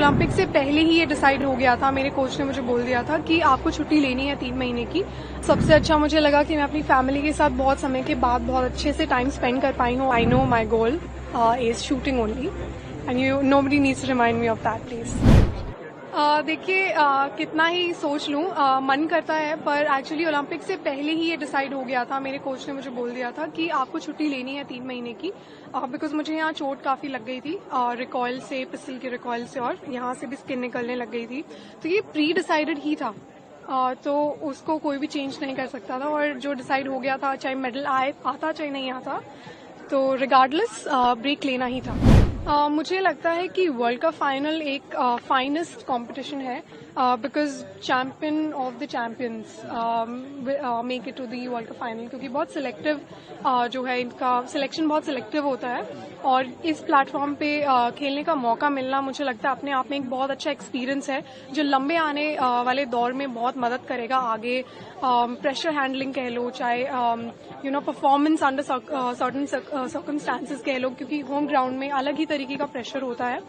Olympic से पहले ही ये डिसाइड हो गया था। मेरे कोच ने मुझे बोल दिया था कि आपको छुट्टी लेनी है 3 महीने की। सबसे अच्छा मुझे लगा कि मैं अपनी फैमिली के साथ बहुत समय के बाद बहुत अच्छे से टाइम स्पेंड कर पाई हूँ। I know my goal is shooting only and you nobody needs to remind me of that please. देखिए कितना ही सोच लूँ मन करता है, पर एक्चुअली ओलंपिक से पहले ही ये डिसाइड हो गया था। मेरे कोच ने मुझे बोल दिया था कि आपको छुट्टी लेनी है 3 महीने की, बिकॉज मुझे यहाँ चोट काफ़ी लग गई थी रिकॉयल से, पिस्टल के रिकॉयल से, और यहाँ से भी स्किन निकलने लग गई थी। तो ये प्री डिसाइडेड ही था, तो उसको कोई भी चेंज नहीं कर सकता था। और जो डिसाइड हो गया था, चाहे मेडल आता चाहे नहीं आता, तो रिगार्डलेस ब्रेक लेना ही था। मुझे लगता है कि वर्ल्ड का फाइनल एक फाइनेस्ट कंपटीशन है, because champion of the champions make it to the world का फाइनल, क्योंकि बहुत सिलेक्टिव जो है इनका सिलेक्शन बहुत सिलेक्टिव होता है, और इस प्लेटफॉर्म पे खेलने का मौका मिलना मुझे लगता है अपने आप में एक बहुत अच्छा एक्सपीरियंस है, जो लंबे आने वाले दौर में बहुत मदद करेगा आगे। प्रेशर हैंडलिंग कह लो, चाहे परफॉर्मेंस अंडर सर्टन सर्कमस्टांसेस कह लो, क्योंकि होम ग्राउंड में अलग ही तरीके का प्रेशर होता है।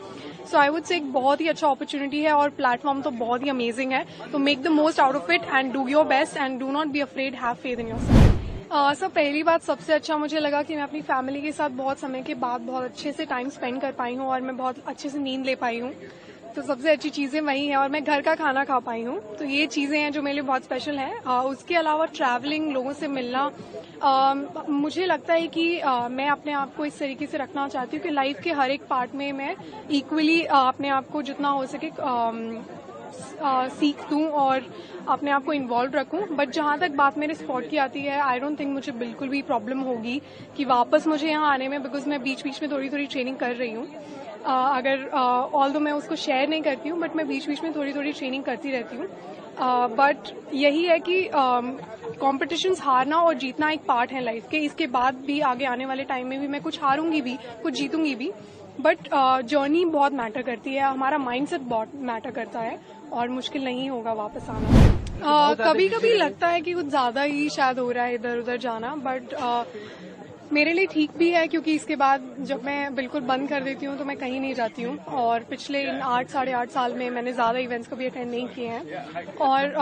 सो आई वुड से एक बहुत ही अच्छा अपॉर्चुनिटी है, और प्लेटफॉर्म तो बहुत ही अमेजिंग है। तो make the most out of it and do your best and do not be afraid, have faith in yourself. Sir पहली बात सबसे अच्छा मुझे लगा कि मैं अपनी फैमिली के साथ बहुत समय के बाद बहुत अच्छे से टाइम स्पेंड कर पाई हूँ, और मैं बहुत अच्छे से नींद ले पाई हूँ। तो सबसे अच्छी चीज़ें वही हैं, और मैं घर का खाना खा पाई हूँ। तो ये चीज़ें हैं जो मेरे लिए बहुत स्पेशल हैं। उसके अलावा ट्रैवलिंग, लोगों से मिलना, मुझे लगता है कि मैं अपने आप को इस तरीके से रखना चाहती हूँ कि लाइफ के हर एक पार्ट में मैं इक्वली अपने आप को जितना हो सके सीख दूं और अपने आप को इन्वॉल्व रखूं। बट जहां तक बात मेरे स्पॉट की आती है, आई डोंट थिंक मुझे बिल्कुल भी प्रॉब्लम होगी कि वापस मुझे यहाँ आने में, बिकॉज मैं बीच बीच में थोड़ी थोड़ी ट्रेनिंग कर रही हूँ। अगर ऑल दो मैं उसको शेयर नहीं करती हूँ, बट मैं बीच बीच में थोड़ी थोड़ी ट्रेनिंग करती रहती हूँ। बट यही है कि कॉम्पिटिशन्स हारना और जीतना एक पार्ट है लाइफ के। इसके बाद भी आगे आने वाले टाइम में भी मैं कुछ हारूंगी भी, कुछ जीतूंगी भी, बट जर्नी बहुत मैटर करती है, हमारा माइंडसेट बहुत मैटर करता है, और मुश्किल नहीं होगा वापस आना। कभी कभी लगता है कि कुछ ज्यादा ही शायद हो रहा है इधर उधर जाना, बट मेरे लिए ठीक भी है, क्योंकि इसके बाद जब मैं बिल्कुल बंद कर देती हूँ तो मैं कहीं नहीं जाती हूँ। और पिछले इन 8 साल में मैंने ज़्यादा इवेंट्स कभी अटेंड नहीं किए हैं, और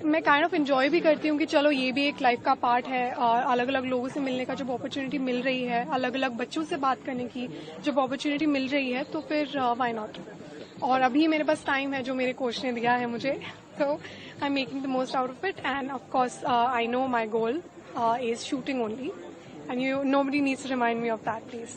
मैं काइंड ऑफ एंजॉय भी करती हूँ कि चलो ये भी एक लाइफ का पार्ट है। अलग अलग लोगों से मिलने का जब अपॉर्चुनिटी मिल रही है, अलग अलग बच्चों से बात करने की जब अपॉर्चुनिटी मिल रही है, तो फिर व्हाई नॉट। और अभी मेरे पास टाइम है जो मेरे कोच ने दिया है मुझे, तो I am making the most out of it end of course I know my goal is shooting only and nobody needs to remind me of that, please.